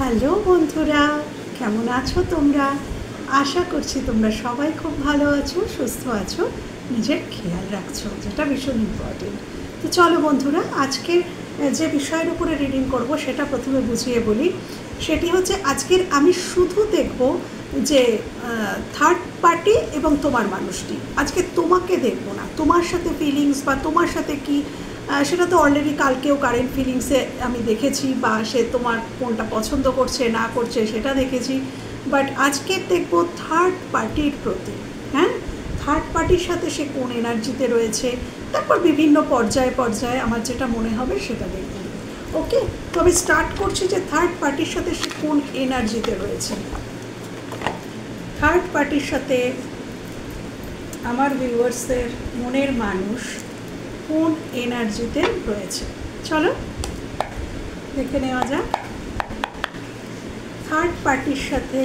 Hello বন্ধুরা, কেমন আছো তোমরা? আশা করছি তোমরা সবাই খুব ভালো আছো, সুস্থ আছো, নিজের খেয়াল রাখছো, যেটা ভীষণ ইম্পর্টেন্ট। তো চলো বন্ধুরা, আজকের যে বিষয়ের উপরে রিডিং করব সেটা প্রথমে বুঝিয়ে বলি। সেটি হচ্ছে আজকের আমি শুধু দেখব যে থার্ড পার্টি এবং তোমার মানুষটি। আজকে তোমাকে দেখব না, তোমার সাথে ফিলিংস বা তোমার সাথে কি সেটা তো অলরেডি কালকেও কারেন্ট ফিলিংসে আমি দেখেছি, বা সে তোমার কোনটা পছন্দ করছে না করছে সেটা দেখেছি। বাট আজকে দেখব থার্ড পার্টির প্রতি। হ্যাঁ, থার্ড পার্টির সাথে সে কোন এনার্জিতে রয়েছে, তারপর বিভিন্ন পর্যায়ে পর্যায়ে আমার যেটা মনে হবে সেটা দেখব। ওকে, তো আমি স্টার্ট করছি যে থার্ড পার্টির সাথে সে কোন এনার্জিতে রয়েছে। থার্ড পার্টির সাথে আমার ভিউয়ার্সদের মনের মানুষ কোন এনার্জিতে রয়েছে, চলো দেখে নেওয়া যাক। থার্ড পার্টির সাথে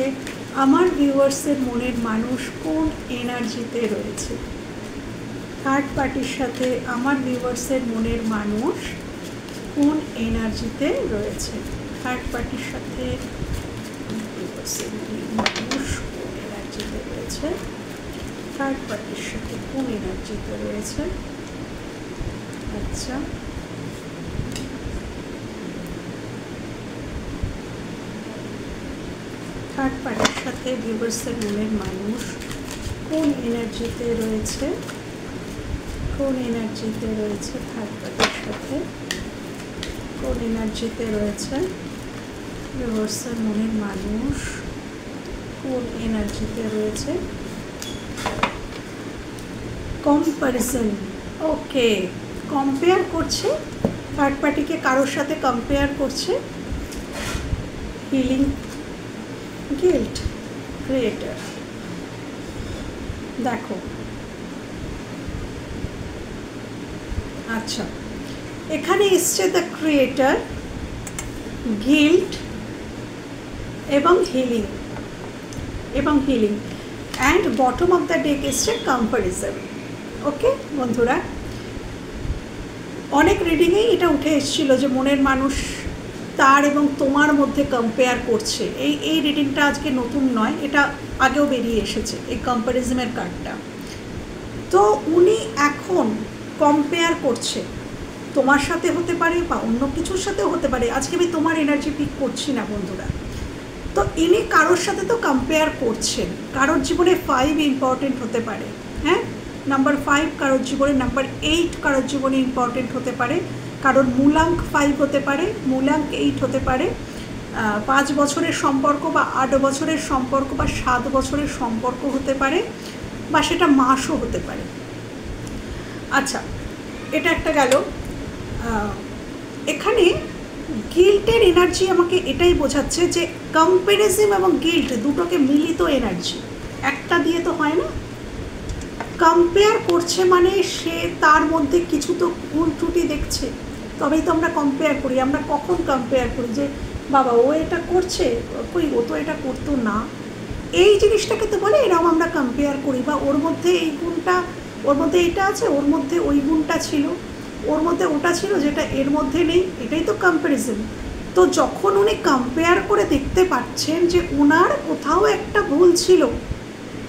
আমার ভিউয়ার্সের মনের মানুষ কোন এনার্জিতে রয়েছে। থার্ড পার্টির সাথে আমার ভিউয়ার্সের মনের মানুষ কোন এনার্জিতে রয়েছে। থার্ড পার্টির সাথে ভিউয়ার্সের মনের মানুষ কোন এনার্জিতে রয়েছে। থার্ড পার্টির সাথে কোন এনার্জিতে রয়েছে। আচ্ছা, থার্ড পার্টির সাথে ভিউয়ার্সের মনের মানুষ কোন এনার্জিতে রয়েছে। কোন এনার্জিতে রয়েছে থার্ড পার্টির সাথে, কোন এনার্জিতে রয়েছে ভিউয়ার্সের মনের মানুষ, কোন এনার্জিতে রয়েছে। কম্প্যারিজন, ওকে, কম্পেয়ার করছে, থার্ড পার্টিকে কারোর সাথে কম্পেয়ার করছে। Healing, guilt, creator. দেখো, আচ্ছা, এখানে এসছে দ্য ক্রিয়েটার, গিল্ট এবং healing and bottom of the deck এসছে কম্প্যারিজন। ওকে বন্ধুরা, অনেক রিডিংয়েই এটা উঠে এসেছিলো যে মনের মানুষ তার এবং তোমার মধ্যে কম্পেয়ার করছে। এই রিডিংটা আজকে নতুন নয়, এটা আগেও বেরিয়ে এসেছে এই কম্প্যারিজমের কার্ডটা। তো উনি এখন কম্পেয়ার করছে, তোমার সাথে হতে পারে বা অন্য কিছুর সাথেও হতে পারে। আজকে আমি তোমার এনার্জি পিক করছি না বন্ধুরা। তো ইনি কারোর সাথে তো কম্পেয়ার করছেন। কারোর জীবনে 5 ইম্পর্টেন্ট হতে পারে। হ্যাঁ, নাম্বার 5 কারোর জীবনে, নাম্বার 8 কারোর জীবনে ইম্পর্টেন্ট হতে পারে, কারোর মূলাঙ্ক 5 হতে পারে, মূলাঙ্ক 8 হতে পারে। 5 বছরের সম্পর্ক বা 8 বছরের সম্পর্ক বা 7 বছরের সম্পর্ক হতে পারে, বা সেটা মাসও হতে পারে। আচ্ছা, এটা একটা গেল। এখানে গিল্টের এনার্জি আমাকে এটাই বোঝাচ্ছে যে কম্প্যারিজম এবং গিল্ট দুটোকে মিলিত এনার্জি, একটা দিয়ে তো হয় না। কম্পেয়ার করছে মানে সে তার মধ্যে কিছু তো ভুল ত্রুটি দেখছে, তবেই তো আমরা কম্পেয়ার করি। আমরা কখন কম্পেয়ার করি যে বাবা ও এটা করছে, কই ও তো এটা করতো না, এই জিনিসটাকে তো বলে এরকম আমরা কম্পেয়ার করি। বা ওর মধ্যে এই গুণটা, ওর মধ্যে এইটা আছে, ওর মধ্যে ওই গুণটা ছিল, ওর মধ্যে ওটা ছিল যেটা এর মধ্যে নেই, এটাই তো কম্প্যারিজন। তো যখন উনি কম্পেয়ার করে দেখতে পাচ্ছেন যে ওনার কোথাও একটা ভুল ছিল,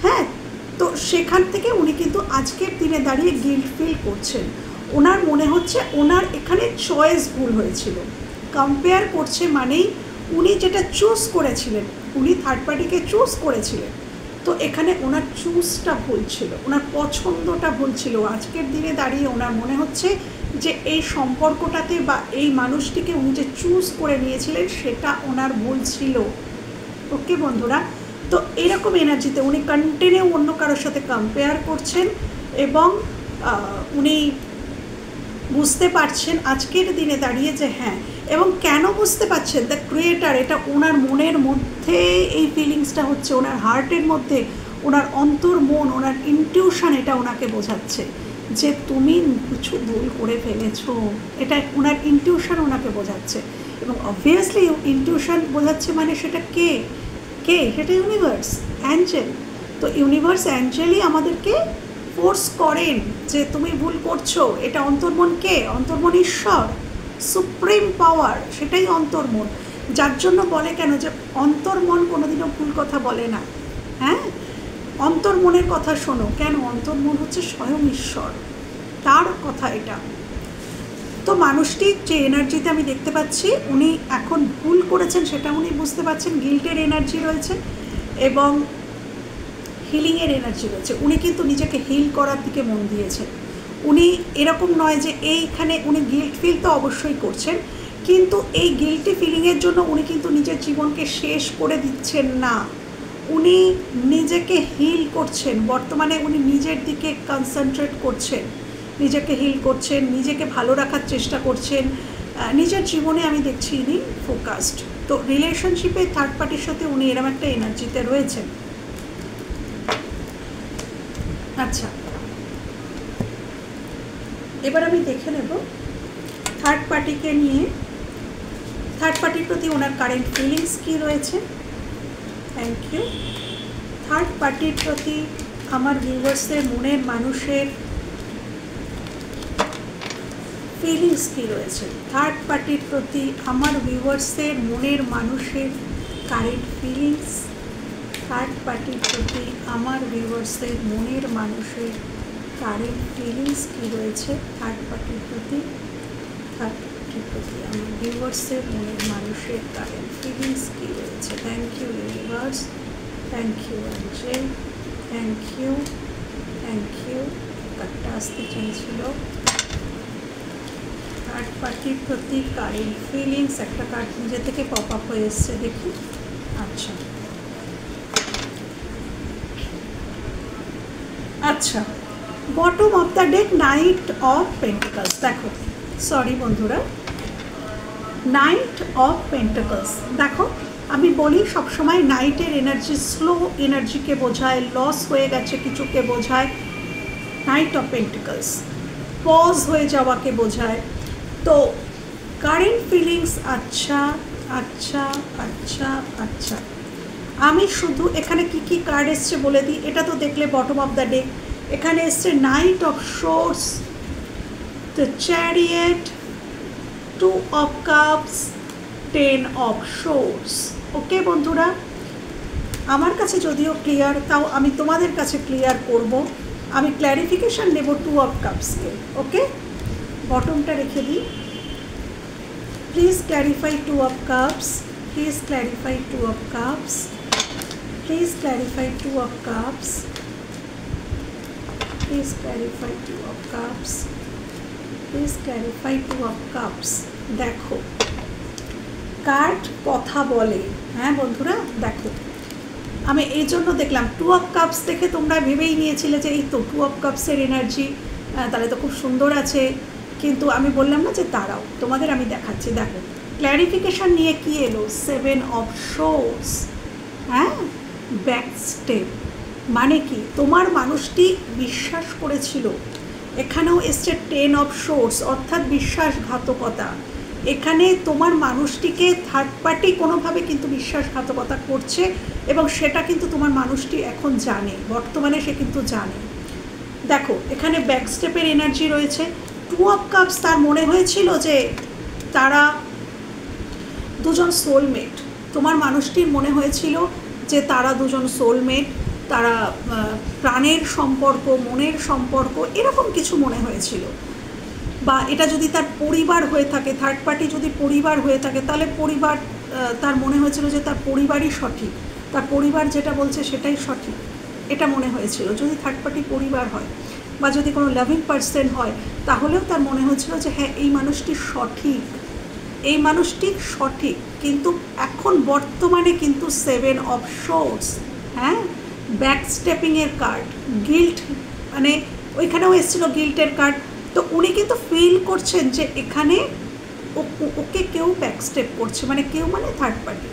হ্যাঁ, তো সেখান থেকে উনি কিন্তু আজকের দিনে দাঁড়িয়ে গিল্ট ফিল করছেন। ওনার মনে হচ্ছে ওনার এখানে চয়েস ভুল হয়েছিল। কম্পেয়ার করছে মানেই উনি যেটা চুজ করেছিলেন, উনি থার্ড পার্টিকে চুজ করেছিলেন, তো এখানে ওনার চুজটা ভুল ছিল, ওনার পছন্দটা ভুল ছিল। আজকের দিনে দাঁড়িয়ে ওনার মনে হচ্ছে যে এই সম্পর্কটাতে বা এই মানুষটিকে উনি যে চুজ করে নিয়েছিলেন সেটা ওনার ভুল ছিল। ওকে বন্ধুরা, তো এরকম এনার্জিতে উনি কন্টিনিউ অন্য কারোর সাথে কম্পেয়ার করছেন এবং উনি বুঝতে পারছেন আজকের দিনে দাঁড়িয়ে যে হ্যাঁ, এবং কেন বুঝতে পারছেন, দ্য ক্রিয়েটার, এটা ওনার মনের মধ্যে এই ফিলিংসটা হচ্ছে, ওনার হার্টের মধ্যে, ওনার অন্তর মন, ওনার ইনটিউশন এটা ওনাকে বোঝাচ্ছে যে তুমি কিছু ভুল করে ফেলেছো। এটা ওনার ইনটিউশন ওনাকে বোঝাচ্ছে। এবং অবভিয়াসলি ইনটিউশন বোঝাচ্ছে মানে সেটা কে, সেটা ইউনিভার্স, অ্যাঞ্জেল। তো ইউনিভার্স অ্যাঞ্জেলই আমাদেরকে ফোর্স করেন যে তুমি ভুল করছো। এটা অন্তর্মন কে? অন্তর্মন ঈশ্বর, সুপ্রিম পাওয়ার, সেটাই অন্তর্মন। যার জন্য বলে কেন যে অন্তর্মন কোনোদিনও ভুল কথা বলে না। হ্যাঁ, অন্তর্মনের কথা শোনো। কেন? অন্তর্মন হচ্ছে স্বয়ং ঈশ্বর, তার কথা এটা। তো মানুষটির যে এনার্জিতে আমি দেখতে পাচ্ছি উনি এখন ভুল করেছেন সেটা উনি বুঝতে পারছেন। গিল্টের এনার্জি রয়েছে এবং হিলিংয়ের এনার্জি রয়েছে। উনি কিন্তু নিজেকে হিল করার দিকে মন দিয়েছেন। উনি এরকম নয় যে এইখানে উনি গিল্ট ফিল তো অবশ্যই করছেন, কিন্তু এই গিল্টি ফিলিংয়ের জন্য উনি কিন্তু নিজের জীবনকে শেষ করে দিচ্ছেন না। উনি নিজেকে হিল করছেন। বর্তমানে উনি নিজের দিকে কনসেন্ট্রেট করছেন, নিজেকে হিল করছেন, নিজেকে ভালো রাখার চেষ্টা করছেন। নিজের জীবনে আমি দেখছি ইনি ফোকাসড। তো রিলেশনশিপে থার্ড পার্টির সাথে উনি এরকম একটা এনার্জিতে রয়েছেন। আচ্ছা, এবার আমি দেখে নেব থার্ড পার্টিকে নিয়ে, থার্ড পার্টির প্রতি ওনার কারেন্ট ফিলিংস কী রয়েছে। Thank you. থার্ড পার্টির প্রতি আমার ভিউয়ার্সদের মনের মানুষের ফিলিংস কী রয়েছে। থার্ড পার্টির প্রতি আমার ভিউয়ার্সদের মনের মানুষের কারেন্ট ফিলিংস। থার্ড পার্টির প্রতি আমার ভিউয়ার্সদের মনের মানুষের কারেন্ট ফিলিংস কী রয়েছে। থার্ড পার্টির প্রতি, থার্ড পার্টির প্রতি আমার ভিউয়ার্সদের মনের মানুষের কারেন্ট ফিলিংস কী রয়েছে। Thank you universe, thank you angel, thank you, thank you. কার্ডটা আসতে চাইছিল। থার্ড পার্টির প্রতি কারেন্ট ফিলিংস, একটা কার্ড নিজে থেকে পপ আপ হয়ে এসছে, দেখি। আচ্ছা আচ্ছা, bottom of the deck night of pentacles. দেখো, সরি বন্ধুরা, নাইট অফ পেন্টিকলস। দেখো, আমি বলি সবসময় নাইটের এনার্জি স্লো এনার্জিকে বোঝায়, লস হয়ে গেছে কিছুকে বোঝায়। নাইট অফ পেন্টিকলস পজ হয়ে যাওয়াকে বোঝায়। তো কারেন্ট ফিলিংস, আচ্ছা আচ্ছা আচ্ছা আচ্ছা। আমি শুধু এখানে কি কি কার্ড এসছে বলে দিই। এটা তো দেখলে বটম অফ দ্য ডেক। এখানে এসছে knight of swords, the chariot, 2 of cups, 10 of swords. Okay বন্ধুরা, আমার কাছে যদিও ক্লিয়ার, তাও আমি তোমাদের কাছে ক্লিয়ার করব। আমি ক্ল্যারিফিকেশান নেব 2 অফ কাপসকে। ওকে, বটমটা রেখে দিই। Please clarify 2 of cups, please clarify 2 of cups, please clarify 2 of cups, please clarify 2 of cups, please clarify 2 of cups. দেখো, কার্ড কথা বলে। হ্যাঁ বন্ধুরা, দেখো, আমি এই জন্য দেখলাম 2 অফ কাপস দেখে তোমরা ভেবেই নিয়েছিলে যে এই তো 2 অফ কাপসের এনার্জি, তাহলে তো খুব সুন্দর আছে। কিন্তু আমি বললাম না যে তারাও, তোমাদের আমি দেখাচ্ছি। দেখো, ক্ল্যারিফিকেশান নিয়ে কি এলো, 7 অফ শোর্স। হ্যাঁ, ব্যাক স্টেপ মানে কি, তোমার মানুষটি বিশ্বাস করেছিল। এখানেও এসছে 10 অফ শোর্স, অর্থাৎ বিশ্বাসঘাতকতা। এখানে তোমার মানুষটিকে থার্ড পার্টি কোনোভাবে কিন্তু বিশ্বাসঘাতকতা করছে, এবং সেটা কিন্তু তোমার মানুষটি এখন জানে, বর্তমানে সে কিন্তু জানে। দেখো, এখানে ব্যাক স্টেপের এনার্জি রয়েছে। 2 অফ কাপস, তার মনে হয়েছিল যে তারা দুজন সোলমেট। তোমার মানুষটির মনে হয়েছিল যে তারা দুজন সোলমেট, তারা প্রাণের সম্পর্ক, মনের সম্পর্ক, এরকম কিছু মনে হয়েছিল। বা এটা যদি তার পরিবার হয়ে থাকে, থার্ড পার্টি যদি পরিবার হয়ে থাকে, তাহলে পরিবার, তার মনে হয়েছিল যে তার পরিবারই সঠিক, তার পরিবার যেটা বলছে সেটাই সঠিক, এটা মনে হয়েছিল। যদি থার্ড পার্টি পরিবার হয় বা যদি কোনো লাভিং পার্সন হয়, তাহলেও তার মনে হয়েছিল যে হ্যাঁ, এই মানুষটি সঠিক, এই মানুষটি সঠিক। কিন্তু এখন বর্তমানে কিন্তু 7 অফ শোর্স। হ্যাঁ, ব্যাক স্টেপিংয়ের কার্ড, গিল্ট, মানে ওইখানেও এসেছিলো গিল্টের কার্ড। তো উনি কিন্তু ফিল করছেন যে এখানে ওকে কেউ ব্যাক স্টেপ করছে, মানে কেউ মানে থার্ড পার্টি।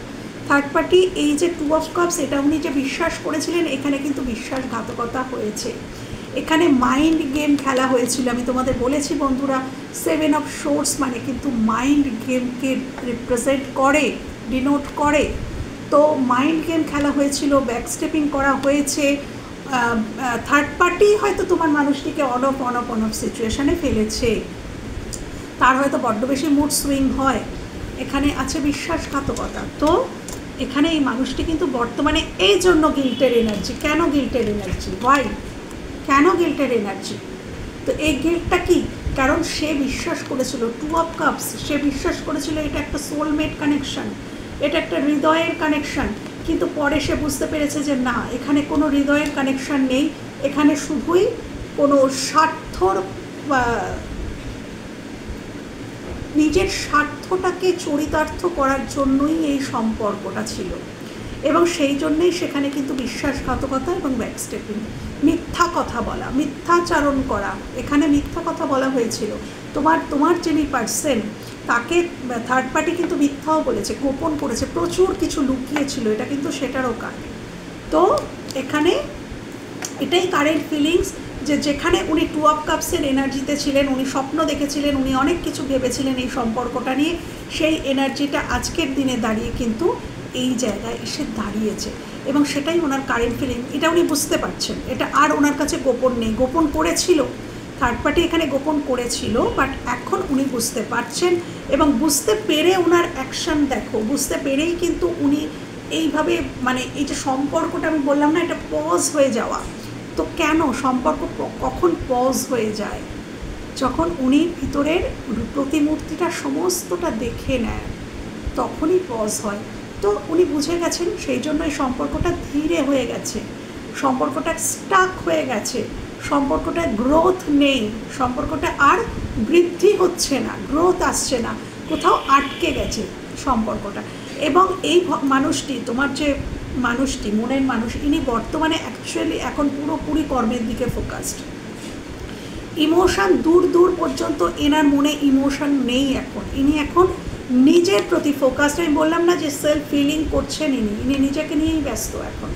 থার্ড পার্টি, এই যে 2 অফ কাপস, এটা উনি যে বিশ্বাস করেছিলেন, এখানে কিন্তু বিশ্বাসঘাতকতা হয়েছে। এখানে মাইন্ড গেম খেলা হয়েছিল। আমি তোমাদের বলেছি বন্ধুরা, 7 অফ শোর্স মানে কিন্তু মাইন্ড গেমকে রিপ্রেজেন্ট করে, ডিনোট করে। তো মাইন্ড গেম খেলা হয়েছিল, ব্যাক স্টেপিং করা হয়েছে। থার্ড পার্টি হয়তো তোমার মানুষটিকে অন অফ সিচুয়েশানে ফেলেছে। তার হয়তো বড্ড বেশি মুড সুইং হয়, এখানে আছে বিশ্বাসঘাতকতা। তো এখানে এই মানুষটি কিন্তু বর্তমানে এই জন্য গিল্টের এনার্জি। কেন গিল্টের এনার্জি? ওয়াই? কেন গিল্টের এনার্জি? তো এই গিল্টটা কি? কারণ সে বিশ্বাস করেছিল, 2 অফ কাপস, সে বিশ্বাস করেছিল এটা একটা সোলমেট কানেকশন, এটা একটা হৃদয়ের কানেকশন। কিন্তু পরে সে বুঝতে পেরেছে যে না, এখানে কোনো হৃদয়ের কানেকশন নেই, এখানে শুধুই কোনো স্বার্থর, নিজের স্বার্থটাকে চরিতার্থ করার জন্যই এই সম্পর্কটা ছিল। এবং সেই জন্যেই সেখানে কিন্তু বিশ্বাসঘাতকতা এবং ব্যাকস্টেপিং, মিথ্যা কথা বলা, মিথ্যাচারণ করা, এখানে মিথ্যা কথা বলা হয়েছিল। তোমার যিনি পার্সন, তাকে থার্ড পার্টি কিন্তু মিথ্যাও বলেছে, গোপন করেছে, প্রচুর কিছু লুকিয়েছিল, এটা কিন্তু সেটারও কারণ। তো এখানে এটাই কারেন্ট ফিলিংস, যে যেখানে উনি 2 অফ কাপসের এনার্জিতে ছিলেন, উনি স্বপ্ন দেখেছিলেন, উনি অনেক কিছু ভেবেছিলেন এই সম্পর্কটা নিয়ে, সেই এনার্জিটা আজকের দিনে দাঁড়িয়ে কিন্তু এই জায়গায় এসে দাঁড়িয়েছে। এবং সেটাই ওনার কারেন্ট ফিলিং, এটা উনি বুঝতে পারছেন, এটা আর ওনার কাছে গোপন নেই। গোপন করেছিল, থার্ড পার্টি এখানে গোপন করেছিল, বাট এখন উনি বুঝতে পারছেন। এবং বুঝতে পেরে ওনার অ্যাকশন দেখো, বুঝতে পেরেই কিন্তু উনি এইভাবে, মানে এই যে সম্পর্কটা আমি বললাম না, এটা পজ হয়ে যাওয়া। তো কেন সম্পর্ক কখন পজ হয়ে যায়? যখন উনি ভিতরের প্রতিমূর্তিটা সমস্তটা দেখে নেয়, তখনই পজ হয়। তো উনি বুঝে গেছেন, সেই জন্য এই সম্পর্কটা ধীরে হয়ে গেছে, সম্পর্কটা স্টাক হয়ে গেছে, সম্পর্কটা গ্রোথ নেই, সম্পর্কটা আর বৃদ্ধি হচ্ছে না, গ্রোথ আসছে না, কোথাও আটকে গেছে সম্পর্কটা। এবং এই মানুষটি, তোমার যে মানুষটি, মনের মানুষ, ইনি বর্তমানে অ্যাকচুয়ালি এখন পুরোপুরি কর্মের দিকে ফোকাসড। ইমোশন দূর দূর পর্যন্ত এনার মনে ইমোশন নেই এখন। ইনি এখন নিজের প্রতি ফোকাসড। আমি বললাম না যে সেলফ ফিলিং করছেন, ইনি নিজেকে নিয়েই ব্যস্ত এখন।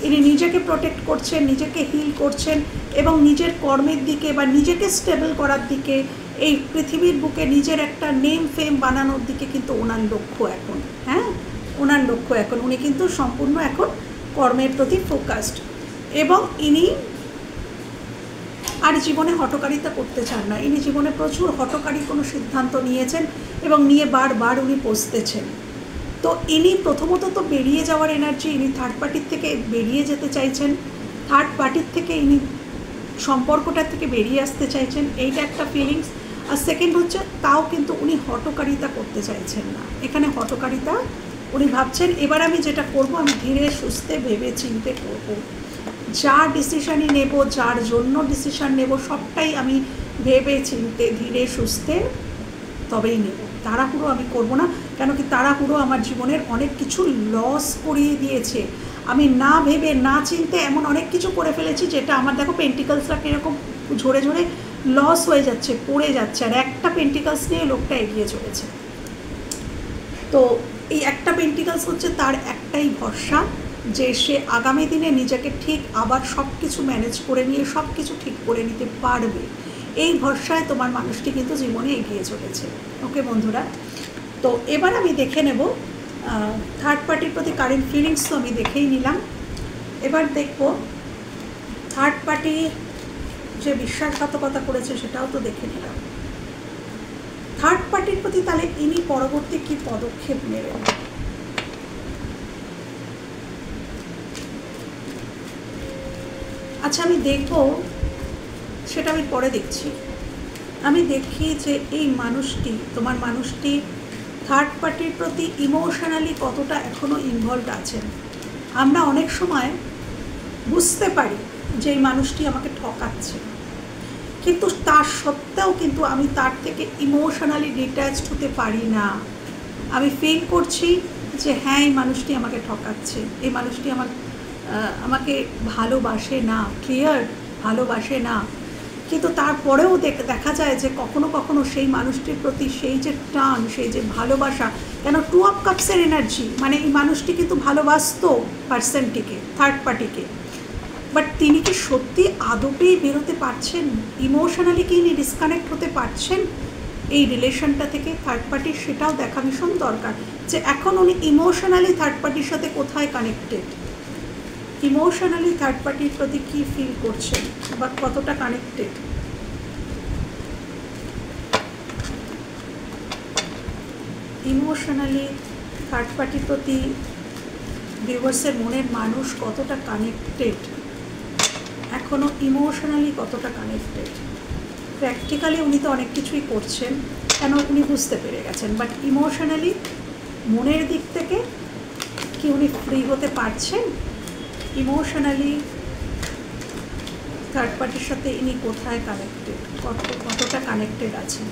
ইনি নিজেকে প্রোটেক্ট করছেন, নিজেকে হিল করছেন, এবং নিজের কর্মের দিকে বা নিজেকে স্টেবল করার দিকে, এই পৃথিবীর বুকে নিজের একটা নেম ফেম বানানোর দিকে কিন্তু ওনার লক্ষ্য এখন। হ্যাঁ, ওনার লক্ষ্য এখন, উনি কিন্তু সম্পূর্ণ এখন কর্মের প্রতি ফোকাসড। এবং ইনি আর জীবনে হঠকারিতা করতে চান না। ইনি জীবনে প্রচুর হঠকারী কোনো সিদ্ধান্ত নিয়েছেন এবং নিয়ে বারবার উনি পস্তেছেন। তো ইনি প্রথমত তো বেরিয়ে যাওয়ার এনার্জি, ইনি থার্ড পার্টির থেকে বেরিয়ে যেতে চাইছেন, থার্ড পার্টির থেকে ইনি সম্পর্কটার থেকে বেরিয়ে আসতে চাইছেন, এইটা একটা ফিলিংস। আর সেকেন্ড হচ্ছে, তাও কিন্তু উনি হঠকারিতা করতে চাইছেন না। এখানে হঠকারিতা উনি ভাবছেন এবার আমি যেটা করব, আমি ধীরে সুস্থে ভেবে চিন্তে করব, যা ডিসিশানই নেব, যার জন্য ডিসিশান নেব, সবটাই আমি ভেবে চিনতে ধীরে সুস্থে তবেই নেব। তাড়াহুড়ো আমি করব না, কেন কি তাড়াহুড়ো আমার জীবনের অনেক কিছু লস করিয়ে দিয়েছে। আমি না ভেবে না চিনতে এমন অনেক কিছু করে ফেলেছি, যেটা আমার, দেখো পেন্টিকলসটা কীরকম ঝরে ঝরে লস হয়ে যাচ্ছে, পড়ে যাচ্ছে, আর একটা পেন্টিকলস নিয়ে লোকটা এগিয়ে চলেছে। তো এই একটা পেন্টিকলস হচ্ছে তার একটাই ভরসা, যে সে আগামী দিনে নিজেকে ঠিক আবার সব কিছু ম্যানেজ করে নিয়ে সব কিছু ঠিক করে নিতে পারবে। এই ভরসায় তোমার মানুষটি কিন্তু জীবনে এগিয়ে চলেছে। ওকে বন্ধুরা, তো এবার আমি দেখে নেব থার্ড পার্টির প্রতি কারেন্ট ফিলিংস। তো আমি দেখেই নিলাম, এবার দেখব থার্ড পার্টি যে বিশ্বাসঘাতকতা করেছে সেটাও তো দেখে নিলাম। থার্ড পার্টির প্রতি তাহলে ইনি পরবর্তী কী পদক্ষেপ নেবেন? আচ্ছা, আমি দেখব, সেটা আমি পরে দেখছি। আমি দেখি যে এই মানুষটি, তোমার মানুষটি থার্ড পার্টির প্রতি ইমোশনালি কতটা এখনও ইনভলভ আছেন। আমরা অনেক সময় বুঝতে পারি যে এই মানুষটি আমাকে ঠকাচ্ছে, কিন্তু তার সত্ত্বেও কিন্তু আমি তার থেকে ইমোশনালি ডিট্যাচড হতে পারি না। আমি ফিল করছি যে হ্যাঁ, এই মানুষটি আমাকে ঠকাচ্ছে, এই মানুষটি আমাকে ভালোবাসে না, ক্লিয়ার ভালোবাসে না। কিন্তু তারপরেও দেখা যায় যে কখনো কখনো সেই মানুষটির প্রতি সেই যে টান, সেই যে ভালোবাসা, কেন 2 অফ কাপসের এনার্জি, মানে এই মানুষটি কিন্তু ভালোবাসত পার্সনটিকে, থার্ড পার্টিকে, বাট তিনি কি সত্যি আদপেই বেরোতে পারছেন? ইমোশনালি কি ইনি ডিসকানেক্ট হতে পারছেন এই রিলেশনটা থেকে থার্ড পার্টির? সেটাও দেখা ভীষণ দরকার, যে এখন উনি ইমোশনালি থার্ড পার্টির সাথে কোথায় কানেক্টেড, ইমোশনালি থার্ড পার্টির প্রতি কী ফিল করছেন বা কতটা কানেক্টেড। ইমোশনালি থার্ড পার্টির প্রতি ভিউয়ার্সের মনের মানুষ কতটা কানেক্টেড, এখনও ইমোশনালি কতটা কানেক্টেড। প্র্যাকটিক্যালি উনি তো অনেক কিছুই করছেন, কেন উনি বুঝতে পেরে গেছেন, বাট ইমোশনালি মনের দিক থেকে কি উনি ফ্রি হতে পারছেন? ইমোশনালি থার্ড পার্টির সাথে ইনি কোথায় কানেক্টেড, কতটা কানেক্টেড আছেন?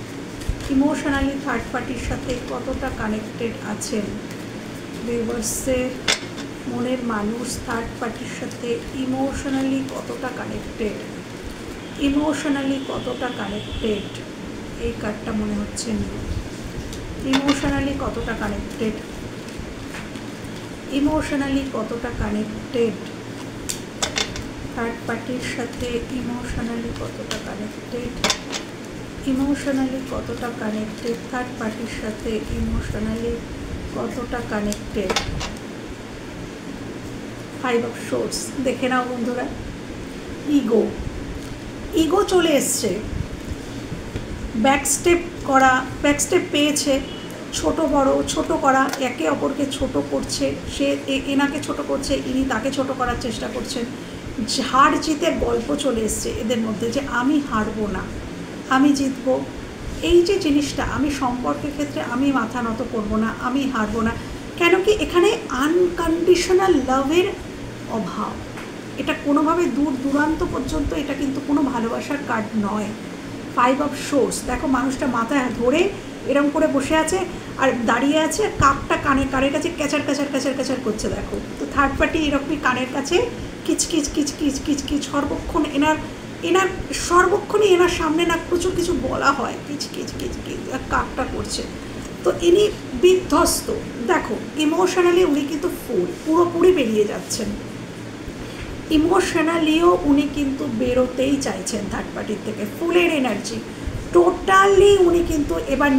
ইমোশনালি থার্ড পার্টির সাথে কতটা কানেক্টেড আছেন? ভিউয়ার্সের মনের মানুষ থার্ড পার্টির সাথে ইমোশনালি কতটা কানেক্টেড, ইমোশনালি কতটা কানেক্টেড? এই কার্ডটা মনে হচ্ছে নিয়ে ইমোশনালি কতটা কানেক্টেড, ইমোশনালি কতটা কানেক্টেড থার্ড পার্টির সাথে, ইমোশনালি কতটা কানেক্টেড, ইমোশনালি কতটা কানেক্টেড থার্ড পার্টির সাথে, ইমোশনালি কতটা কানেক্টেড। 5 of Swords দেখে নাও বন্ধুরা। ইগো চলে এসছে, ব্যাকস্টেপ পেয়েছে, ছোট বড় ছোট করা, একে অপরকে ছোট করছে, সে এনাকে ছোট করছে, ইনি তাকে ছোট করার চেষ্টা করছেন। হার জিতের গল্প চলে এসছে এদের মধ্যে, যে আমি হারবো না, আমি জিতবো। এই যে জিনিসটা, আমি সম্পর্কের ক্ষেত্রে আমি মাথা নত করবো না, আমি হারবো না। কেন কি এখানে আনকন্ডিশনাল লাভের অভাব, এটা কোনোভাবে দূর দূরান্ত পর্যন্ত এটা কিন্তু কোনো ভালোবাসার কার্ড নয়। 5 of Swords দেখো, মানুষটা মাথায় ধরে এরম করে বসে আছে আর দাঁড়িয়ে আছে, কাকটা কানের কাছে ক্যাচার ক্যাচার ক্যাচার ক্যাচার করছে দেখো। তো থার্ড পার্টি এরকমই কানের কাছে কিচকিচ কিচকিচ কিচকিচ সর্বক্ষণ এনার সর্বক্ষণই এনার সামনে না প্রচুর কিছু বলা হয়, কিচকিচ কিচকিচ কাকটা করছে। তো ইনি বিধ্বস্ত দেখো, ইমোশনালি উনি কিন্তু পুরোপুরি বেরিয়ে যাচ্ছেন, ইমোশনালিও উনি কিন্তু বেরোতেই চাইছেন থার্ড পার্টির থেকে, ফুলের এনার্জি টোটালি উনি কিন্তু এবার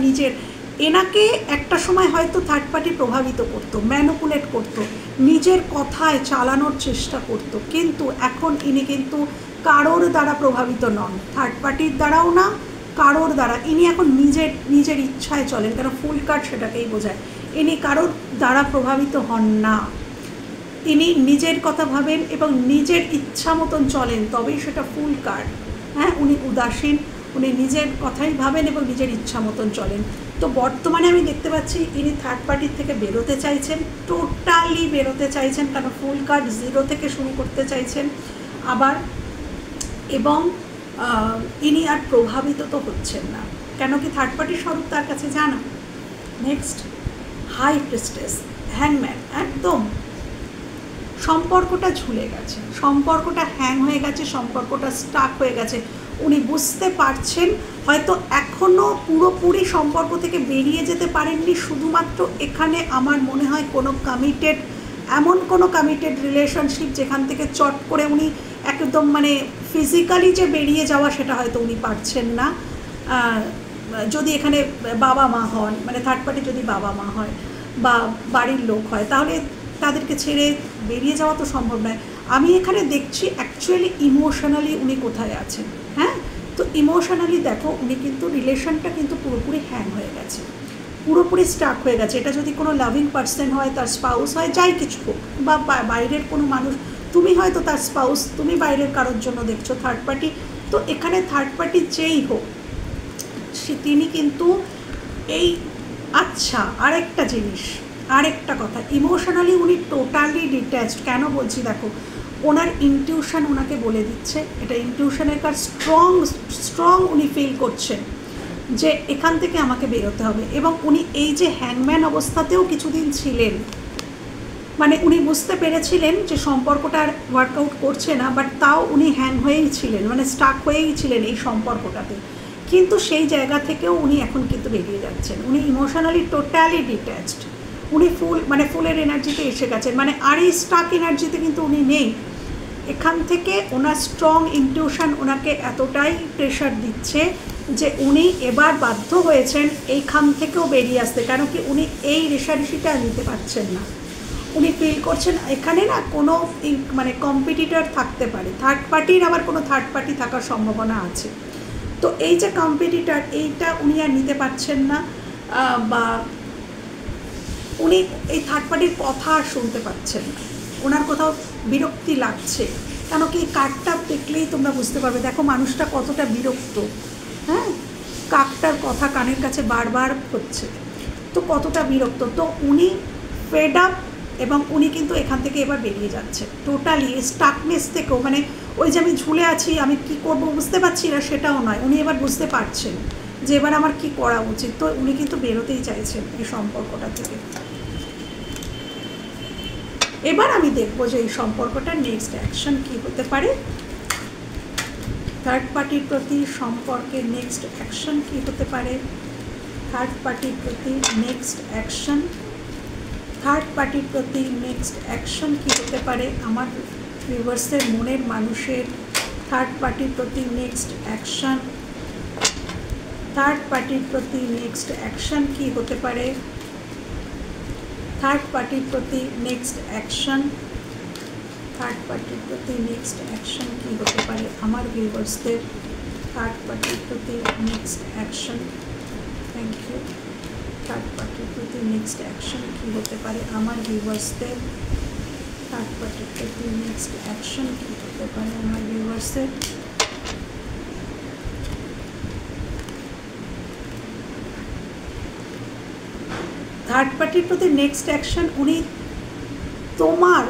এনাকে একটা সময় হয়তো থার্ড পার্টি প্রভাবিত করতো, ম্যানিপুলেট করতো, নিজের কথায় চালানোর চেষ্টা করতো, কিন্তু এখন ইনি কিন্তু কারোর দ্বারা প্রভাবিত নন, থার্ড পার্টির দ্বারাও না, কারোর দ্বারা। ইনি এখন নিজের ইচ্ছায় চলেন, কেন ফুল কার্ড সেটাকেই বোঝায়। ইনি কারোর দ্বারা প্রভাবিত হন না, ইনি নিজের কথা ভাবেন এবং নিজের ইচ্ছা মতন চলেন, তবেই সেটা ফুল কার্ড। হ্যাঁ, উনি উদাসীন, উনি নিজের কথাই ভাবেন এবং নিজের ইচ্ছা মতন চলেন। তো বর্তমানে আমি দেখতে পাচ্ছি ইনি থার্ড পার্টির থেকে বেরোতে চাইছেন, টোটালি বেরোতে চাইছেন, কারণ ফুল কার্ড 0 থেকে শুরু করতে চাইছেন আবার, এবং ইনি আর প্রভাবিত তো হচ্ছেন না, কেন কি থার্ড পার্টির স্বরূপ তার কাছে জানা। নেক্সট হাই প্রিস্টেস, হ্যাংম্যান, একদম সম্পর্কটা ঝুলে গেছে, সম্পর্কটা হ্যাং হয়ে গেছে, সম্পর্কটা স্টাক হয়ে গেছে। উনি বুঝতে পারছেন হয়তো এখনও পুরোপুরি সম্পর্ক থেকে বেরিয়ে যেতে পারেননি, শুধুমাত্র এখানে আমার মনে হয় এমন কোনো কমিটেড রিলেশনশিপ যেখান থেকে চট করে উনি একদম মানে ফিজিক্যালি যে বেরিয়ে যাওয়া সেটা হয়তো উনি পারছেন না। যদি এখানে বাবা মা হন, মানে থার্ড পার্টি যদি বাবা মা হয় বা বাড়ির লোক হয়, তাহলে তাদেরকে ছেড়ে বেরিয়ে যাওয়া তো সম্ভব নয়। আমি এখানে দেখছি অ্যাকচুয়ালি ইমোশনালি উনি কোথায় আছেন। হ্যাঁ, তো ইমোশনালি দেখো উনি কিন্তু রিলেশনটা কিন্তু পুরোপুরি হ্যাং হয়ে গেছে, পুরোপুরি স্টাক হয়ে গেছে। এটা যদি কোনো লাভিং পার্সন হয়, তার স্পাউস হয়, যাই কিছু হোক, বা বাইরের কোনো মানুষ, তুমি হয়তো তার স্পাউস, তুমি বাইরের কারোর জন্য দেখছো থার্ড পার্টি। তো এখানে থার্ড পার্টি যেই হোক, তিনি কিন্তু আচ্ছা আরেকটা কথা, ইমোশনালি উনি টোটালি ডিট্যাচড। কেন বলছি দেখো, ওনার ইনটিউশন ওনাকে বলে দিচ্ছে, এটা ইনটিউশনের কার স্ট্রং উনি ফিল করছেন যে এখান থেকে আমাকে বেরোতে হবে। এবং উনি এই যে হ্যাংম্যান অবস্থাতেও কিছুদিন ছিলেন, মানে উনি বুঝতে পেরেছিলেন যে সম্পর্কটা আর ওয়ার্কআউট করছে না, বাট তাও উনি হ্যাং হয়েই ছিলেন, মানে স্টাক হয়েই ছিলেন এই সম্পর্কটাতে। কিন্তু সেই জায়গা থেকেও উনি এখন কিন্তু বেরিয়ে যাচ্ছেন, উনি ইমোশনালি টোটালি ডিট্যাচড, উনি ফুলের এনার্জিতে এসে গেছেন, মানে আর এই স্টাক এনার্জিতে কিন্তু উনি নেই। এখান থেকে ওনার স্ট্রং ইনটিউশন ওনাকে এতটাই প্রেশার দিচ্ছে যে উনি এবার বাধ্য হয়েছেন এইখান থেকেও বেরিয়ে আসতে, কেন কি উনি এই রেশারেশিটা নিতে পারছেন না। উনি ফিল করছেন এখানে না কোনো মানে কম্পিটিটর থাকতে পারে, থার্ড পার্টির আবার কোনো থার্ড পার্টি থাকার সম্ভাবনা আছে। তো এই যে কম্পিটিটর, এইটা উনি আর নিতে পারছেন না, বা উনি এই থার্ড পার্টির কথা আর শুনতে পাচ্ছেন না, ওনার কোথাও বিরক্তি লাগছে। কেন কি কার্ডটা দেখলেই তোমরা বুঝতে পারবে, দেখো মানুষটা কতটা বিরক্ত। হ্যাঁ, কাকটার কথা কানের কাছে বারবার হচ্ছে, তো কতটা বিরক্ত। তো উনি ফেড আপ এবং উনি কিন্তু এখান থেকে এবার বেরিয়ে যাচ্ছে টোটালি স্টাকনেস থেকেও, মানে ওই যে আমি ঝুলে আছি, আমি কি করব বুঝতে পারছি না, সেটাও নয়। উনি এবার বুঝতে পারছেন যে এবার আমার কি করা উচিত, তো উনি কিন্তু বেরোতেই চাইছেন এই সম্পর্কটা থেকে। এবার আমি দেখবো যে এই সম্পর্কটার নেক্সট অ্যাকশন কি হতে পারে, থার্ড পার্টির প্রতি সম্পর্কের নেক্সট অ্যাকশন কি হতে পারে, থার্ড পার্টির প্রতি নেক্সট অ্যাকশন, থার্ড পার্টির প্রতি নেক্সট অ্যাকশন কি হতে পারে আমার ভিউয়ার্সের মনের মানুষের, থার্ড পার্টির প্রতি নেক্সট অ্যাকশন, থার্ড পার্টির প্রতি নেক্সট অ্যাকশন কি হতে পারে, থার্ড পার্টির প্রতি নেক্সট অ্যাকশন, থার্ড পার্টির প্রতি নেক্সট অ্যাকশন কি হতে পারে আমার ভিউয়ার্সদের, থার্ড পার্টির প্রতি next action, thank you, third পার্টির প্রতি নেক্সট অ্যাকশন কি হতে পারে আমার ভিউয়ার্সদের, থার্ড পার্টির প্রতি নেক্সট অ্যাকশন কি হতে পারে আমার ভিউয়ার্সদের। থার্ড পার্টির প্রতি নেক্সট অ্যাকশন, উনি তোমার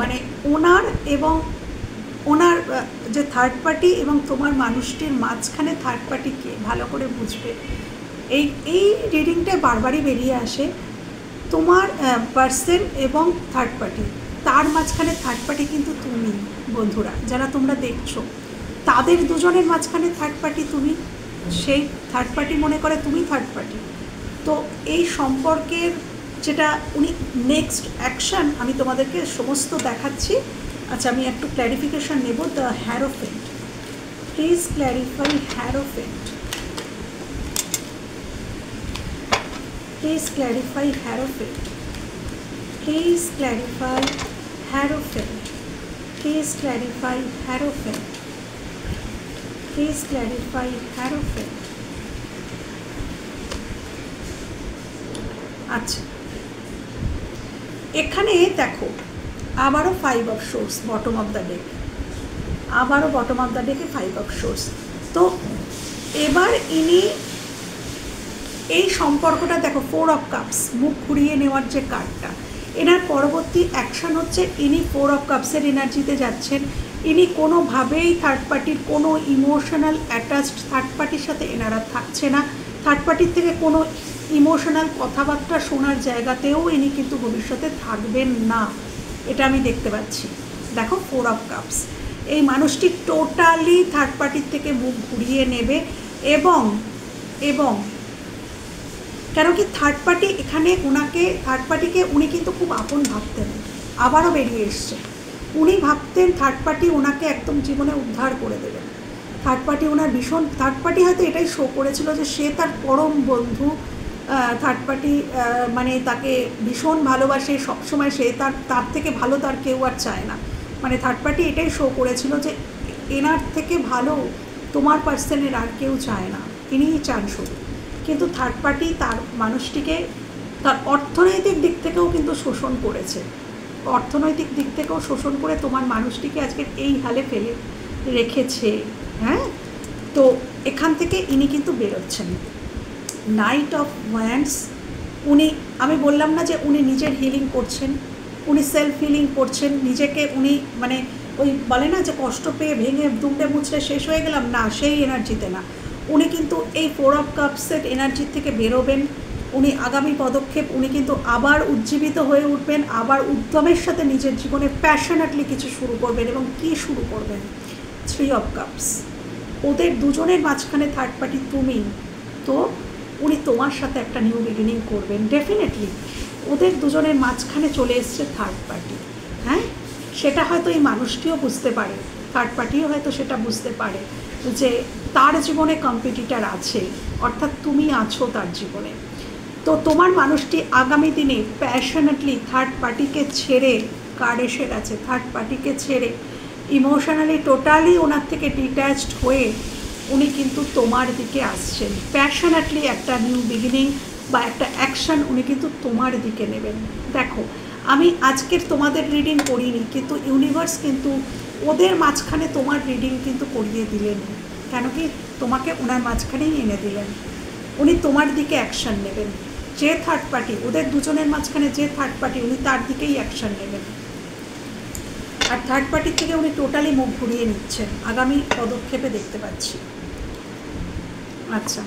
মানে ওনার এবং ওনার যে থার্ড পার্টি এবং তোমার মানুষটির মাঝখানে থার্ড পার্টিকে ভালো করে বুঝবে। এই রিডিংটা বারবারই বেরিয়ে আসে, তোমার পার্সন এবং থার্ড পার্টি, তার মাঝখানে থার্ড পার্টি কিন্তু তুমি। বন্ধুরা যারা তোমরা দেখছো, তাদের দুজনের মাঝখানে থার্ড পার্টি তুমি, সেই থার্ড পার্টি মনে করে তুমি থার্ড পার্টি। তো এই সম্পর্কের যেটা উনি নেক্সট অ্যাকশন আমি তোমাদেরকে সমস্ত দেখাচ্ছি। আচ্ছা, আমি একটু ক্ল্যারিফিকেশান নেব। The হ্যারোফেন্ট, please clarify হ্যারোফেন্ট, please clarify হ্যারোফেন্ট, please clarify হ্যারোফেন্ট, please clarify হ্যারোফেন্ট, please clarify হ্যারোফেন্ট। আচ্ছা, এখানে দেখো আবারও 5 of swords bottom of the deck, আবারও বটম অফ দ্য ডেকে 5 অফ সোর্স। তো এবার ইনি এই সম্পর্কটা দেখো 4 অফ কাপস, মুখ ঘুরিয়ে নেওয়ার যে কার্ডটা, এনার পরবর্তী অ্যাকশন হচ্ছে ইনি 4 অফ কাপসের এনার্জিতে যাচ্ছেন। ইনি কোনোভাবেই থার্ড পার্টির কোনো ইমোশনাল অ্যাটাচড থার্ড পার্টির সাথে এনারা থাকছে না, থার্ড পার্টির থেকে কোনো ইমোশনাল কথাবার্তা শোনার জায়গাতেও ইনি কিন্তু ভবিষ্যতে থাকবেন না, এটা আমি দেখতে পাচ্ছি। দেখো 4 অফ কাপস, এই মানুষটি টোটালি থার্ড পার্টির থেকে মুখ ঘুরিয়ে নেবে। এবং এবং কেন কি থার্ড পার্টি এখানে ওনাকে, থার্ড পার্টিকে উনি কিন্তু খুব আপন ভাবতেন, আবারও বেরিয়ে এসছে। উনি ভাবতেন থার্ড পার্টি ওনাকে একদম জীবনে উদ্ধার করে দেবেন। থার্ড পার্টি ওনার ভীষণ, থার্ড পার্টি হয়তো এটাই শো করেছিল যে সে তার পরম বন্ধু, থার্ড পার্টি মানে তাকে ভীষণ ভালোবাসে, সবসময় সে তার থেকে ভালো তার কেউ আর চায় না। মানে থার্ড পার্টি এটাই শো করেছিল যে এনার থেকে ভালো তোমার পার্সনের আর কেউ চায় না, তিনিই চান শুধু। কিন্তু থার্ড পার্টি তার মানুষটিকে তার অর্থনৈতিক দিক থেকেও কিন্তু শোষণ করেছে, অর্থনৈতিক দিক থেকেও শোষণ করে তোমার মানুষটিকে আজকে এই হালে ফেলে রেখেছে। হ্যাঁ, তো এখান থেকে ইনি কিন্তু বেরোচ্ছেন। নাইট অফ ওয়ান্ডস, উনি, আমি বললাম না যে উনি নিজের হিলিং করছেন, উনি সেলফ হিলিং করছেন নিজেকে। উনি মানে ওই বলে না যে কষ্ট পেয়ে ভেঙে দুমড়ে মুচড়ে শেষ হয়ে গেলাম, না সেই এনার্জিতে না। উনি কিন্তু এই 4 অফ কাপসের এনার্জির থেকে বেরোবেন। উনি আগামী পদক্ষেপ, উনি কিন্তু আবার উজ্জীবিত হয়ে উঠবেন, আবার উদ্যমের সাথে নিজের জীবনে প্যাশনেটলি কিছু শুরু করবেন। এবং কি শুরু করবেন? 3 অফ কাপস, ওদের দুজনের মাঝখানে থার্ড পার্টি তুমি, তো উনি তোমার সাথে একটা নিউ বিগিনিং করবেন ডেফিনেটলি। ওদের দুজনের মাঝখানে চলে এসছে থার্ড পার্টি। হ্যাঁ, সেটা হয়তো এই মানুষটিও বুঝতে পারে, থার্ড পার্টিও হয়তো সেটা বুঝতে পারে যে তার জীবনে কম্পিটিটার আছে, অর্থাৎ তুমি আছো তার জীবনে। তো তোমার মানুষটি আগামী দিনে প্যাশনেটলি থার্ড পার্টিকে ছেড়ে, কার্ড এসে গেছে, থার্ড পার্টিকে ছেড়ে ইমোশনালি টোটালি ওনার থেকে ডিট্যাচড হয়ে উনি কিন্তু তোমার দিকে আসছেন। প্যাশনেটলি একটা নিউ বিগিনিং বা একটা অ্যাকশন উনি কিন্তু তোমার দিকে নেবেন। দেখো, আমি আজকের তোমাদের রিডিং করিনি, কিন্তু ইউনিভার্স কিন্তু ওদের মাঝখানে তোমার রিডিং কিন্তু করিয়ে দিলেন। কেন কি, তোমাকে ওনার মাঝখানেই এনে দিলেন। উনি তোমার দিকে অ্যাকশন নেবেন। যে থার্ড পার্টি, ওদের দুজনের মাঝখানে যে থার্ড পার্টি, উনি তার দিকেই অ্যাকশন নেবেন। আর থার্ড পার্টির থেকে উনি টোটালি মুখ ঘুরিয়ে নিচ্ছেন, আগামী পদক্ষেপে দেখতে পাচ্ছি। আচ্ছা,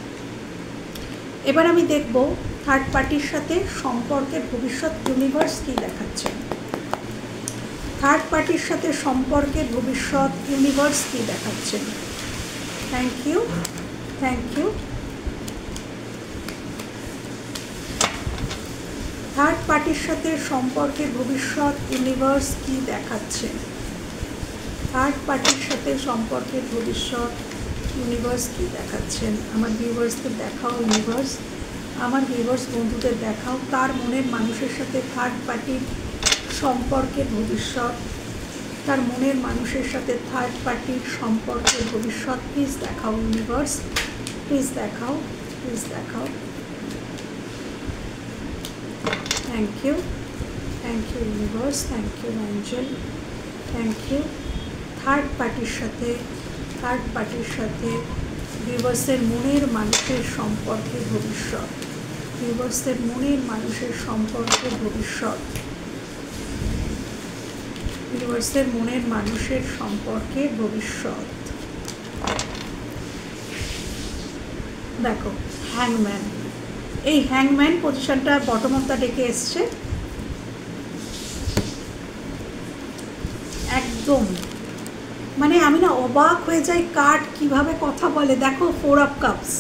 এবার আমি দেখব থার্ড পার্টির সাথে সম্পর্কের ভবিষ্যৎ ইউনিভার্স কী দেখাচ্ছেন। থার্ড পার্টির সাথে সম্পর্কের ভবিষ্যৎ ইউনিভার্স কী দেখাচ্ছেন। Thank you, thank you. Third পার্টির সাথে সম্পর্কের ভবিষ্যৎ ইউনিভার্স কী দেখাচ্ছেন। থার্ড পার্টির সাথে সম্পর্কের ভবিষ্যৎ ইউনিভার্স কী দেখাচ্ছেন। আমার ভিউয়ার্সদের দেখাও ইউনিভার্স, আমার ভিউয়ার্স বন্ধুদের দেখাও তার মনের মানুষের সাথে থার্ড পার্টির সম্পর্কের ভবিষ্যৎ, তার মনের মানুষের সাথে থার্ড পার্টির সম্পর্কের ভবিষ্যৎ প্লিজ দেখাও ইউনিভার্স, প্লিজ দেখাও, প্লিজ দেখাও। Thank you, thank you universe, thank you angel, thank you. Third পার্টির সাথে ভিউয়ার্সের মনের মানুষের সম্পর্কে ভবিষ্যৎ, ভিউয়ার্সের মনের মানুষের সম্পর্কে ভবিষ্যৎ, ভিউয়ার্সের মনের মানুষের সম্পর্কে ভবিষ্যৎ। দেখো হ্যাংম্যান, এই হ্যাংম্যান পজিশনটা বটম অফ দ্য ডেকে এসছে। একদম মানে আমি না অবাক হয়ে যাই কার্ড কিভাবে কথা বলে। দেখো 4 অফ কাপস,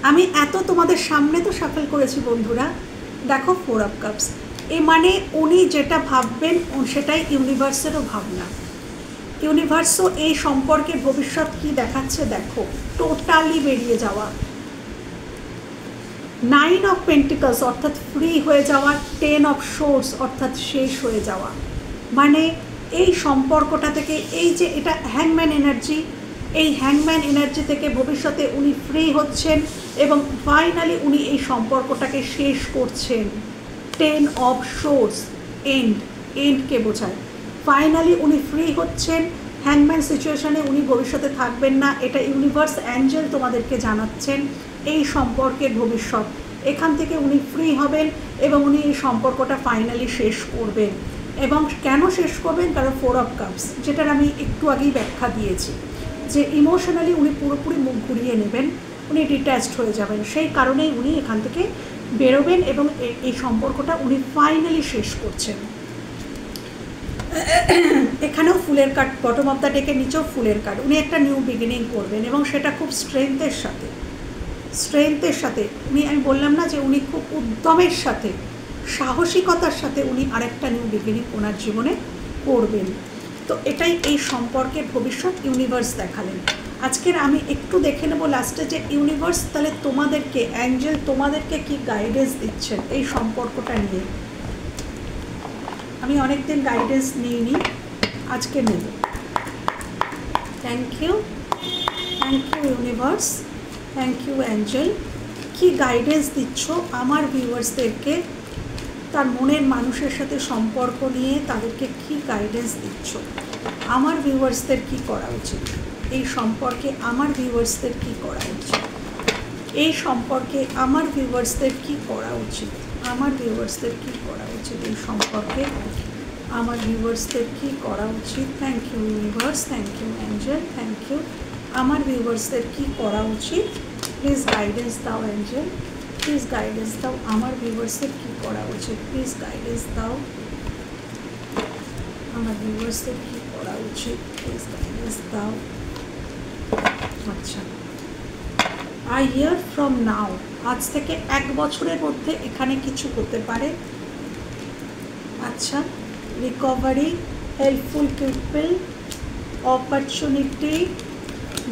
আমি এত তোমাদের সামনে তো শাফল করেছি বন্ধুরা, দেখো 4 অফ কাপস। এ মানে উনি যেটা ভাববেন সেটাই ইউনিভার্সেরও ভাবনা। ইউনিভার্সও এই সম্পর্কের ভবিষ্যৎ কি দেখাচ্ছে দেখো, টোটালি বেরিয়ে যাওয়া। 9 অফ পেন্টিকলস অর্থাৎ ফ্রি হয়ে যাওয়া, 10 অফ সোর্স অর্থাৎ শেষ হয়ে যাওয়া। মানে এই সম্পর্কটা থেকে, এই যে এটা হ্যাংম্যান এনার্জি, এই হ্যাংম্যান এনার্জি থেকে ভবিষ্যতে উনি ফ্রি হচ্ছেন এবং ফাইনালি উনি এই সম্পর্কটাকে শেষ করছেন। 10 অফ সোর্স, এন্ড, এন্ডকে বোঝায়। ফাইনালি উনি ফ্রি হচ্ছেন, হ্যাংম্যান সিচুয়েশনে উনি ভবিষ্যতে থাকবেন না, এটা ইউনিভার্স অ্যাঞ্জেল তোমাদেরকে জানাচ্ছেন। এই সম্পর্কের ভবিষ্যৎ, এখান থেকে উনি ফ্রি হবেন এবং উনি এই সম্পর্কটা ফাইনালি শেষ করবেন। এবং কেন শেষ করবেন, কারণ 4 অফ কাপস, যেটার আমি একটু আগেই ব্যাখ্যা দিয়েছি যে ইমোশনালি উনি পুরোপুরি মুখ ঘুরিয়ে নেবেন, উনি ডিট্যাচড হয়ে যাবেন, সেই কারণেই উনি এখান থেকে বেরোবেন এবং এই সম্পর্কটা উনি ফাইনালি শেষ করছেন। এখানেও ফুলের কার্ড, বটম অফ দ্য ডেকের নিচেও ফুলের কার্ড। উনি একটা নিউ বিগিনিং করবেন এবং সেটা খুব স্ট্রেংথের সাথে, স্ট্রেংথের সাথে। আমি বললাম না যে উনি খুব উদ্যমের সাথে, সাহসিকতার সাথে উনি আরেকটা নিউ বিগিনিং ওনার জীবনে করবেন। তো এটাই এই সম্পর্কের ভবিষ্যৎ ইউনিভার্স দেখালেন। আজকের আমি একটু দেখে নেব লাস্টে যে ইউনিভার্স তাহলে তোমাদেরকে, অ্যাঞ্জেল তোমাদেরকে কি গাইডেন্স দিচ্ছেন এই সম্পর্কটা নিয়ে। আমি অনেকদিন গাইডেন্স নিইনি, আজকে নেব। Thank you, thank you universe, thank you angel. কি গাইডেন্স দিচ্ছ আমার ভিউয়ার্সদেরকে, তার মনের মানুষের সাথে সম্পর্ক নিয়ে তাদেরকে কি গাইডেন্স দিচ্ছ। আমার ভিউয়ার্সদের কি করা উচিত এই সম্পর্কে, আমার ভিউয়ার্সদের কি করা উচিত এই সম্পর্কে, আমার ভিউয়ার্সদের কি করা উচিত, আমার ভিউয়ার্সদের কি করা উচিত এই সম্পর্কে, আমার ভিউয়ার্সদের কি করা উচিত। Thank you universe, thank you angel, thank you. আমার ভিউয়ার্সদের কি করা উচিত, প্লিজ গাইডেন্স দাও অ্যাঞ্জেল, প্লিজ গাইডেন্স দাও। আমার ভিউয়ার্সদের কি করা উচিত, প্লিজ গাইডেন্স দাও। আমার ভিউয়ার্সদের কি করা উচিত, প্লিজ গাইডেন্স দাও। আচ্ছা, আই হিয়ার ফ্রম নাও, আজ থেকে 1 বছরের মধ্যে এখানে কিছু হতে পারে। আচ্ছা, recovery, helpful people, opportunity,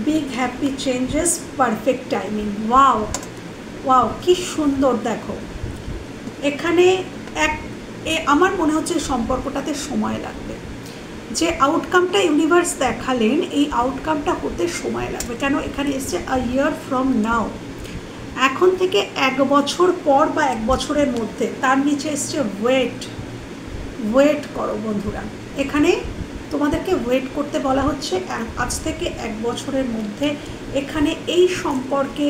big happy changes, perfect timing. Wow wow, কি সুন্দর। দেখো এখানে আমার মনে হচ্ছে সম্পর্কটাতে সময় লাগবে। যে আউটকামটা ইউনিভার্স দেখালেন এই আউটকামটা হতে সময় লাগবে। কেন, এখানে এসছে আ ইয়ার ফ্রম নাও, এখন থেকে 1 বছর পর বা 1 বছরের মধ্যে, তার নিচে এসছে ওয়েট করো বন্ধুরা। এখানে তোমাদেরকে ওয়েট করতে বলা হচ্ছে। আজ থেকে 1 বছরের মধ্যে এখানে এই সম্পর্কে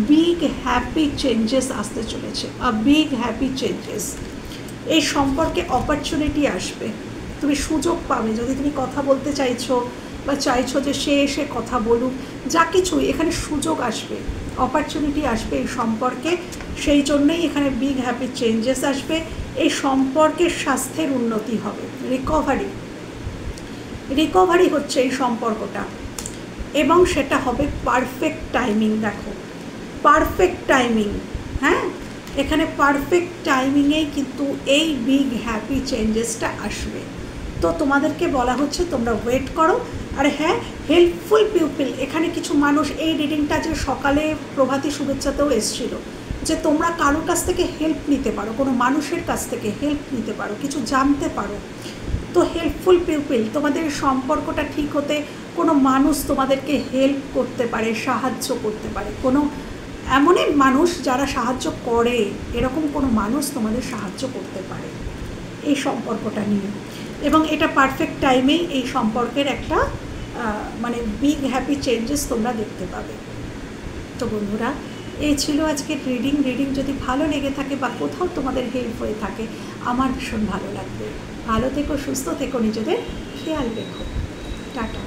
বিগ হ্যাপি চেঞ্জেস আসতে চলেছে, বিগ হ্যাপি চেঞ্জেস। এই সম্পর্কে অপরচুনিটি আসবে, তুমি সুযোগ পাবে। যদি তুমি কথা বলতে চাইছো বা চাইছো যে সে এসে কথা বলুক, যা কিছুই, এখানে সুযোগ আসবে, অপরচুনিটি আসবে এই সম্পর্কে। সেই জন্যই এখানে বিগ হ্যাপি চেঞ্জেস আসবে। এই সম্পর্কের স্বাস্থ্যের উন্নতি হবে, রিকভারি হচ্ছে এই সম্পর্কটা, এবং সেটা হবে পারফেক্ট টাইমিং। দেখো পারফেক্ট টাইমিং, হ্যাঁ, এখানে পারফেক্ট টাইমিংয়েই কিন্তু এই বিগ হ্যাপি চেঞ্জেসটা আসবে। তো তোমাদেরকে বলা হচ্ছে তোমরা ওয়েট করো। আর হ্যাঁ, হেল্পফুল পিপল, এখানে কিছু মানুষ, এই রিডিংটা যে সকালে প্রভাতী শুভেচ্ছাতেও এসেছিল, যে তোমরা কারোর কাছ থেকে হেল্প নিতে পারো, কোনো মানুষের কাছ থেকে হেল্প নিতে পারো, কিছু জানতে পারো। তো হেল্পফুল পিপল, তোমাদের সম্পর্কটা ঠিক হতে কোনো মানুষ তোমাদেরকে হেল্প করতে পারে, সাহায্য করতে পারে। কোনো এমনই মানুষ যারা সাহায্য করে, এরকম কোনো মানুষ তোমাদের সাহায্য করতে পারে এই সম্পর্কটা নিয়ে। এবং এটা পারফেক্ট টাইমেই এই সম্পর্কের একটা মানে বিগ হ্যাপি চেঞ্জেস তোমরা দেখতে পাবে। তো বন্ধুরা, এই ছিল আজকের রিডিং যদি ভালো লেগে থাকে বা কোথাও তোমাদের হেল্প হয়ে থাকে, আমার ভীষণ ভালো লাগবে। ভালো থেকো, সুস্থ থেকো, নিজেদের খেয়াল রেখো। টাটা।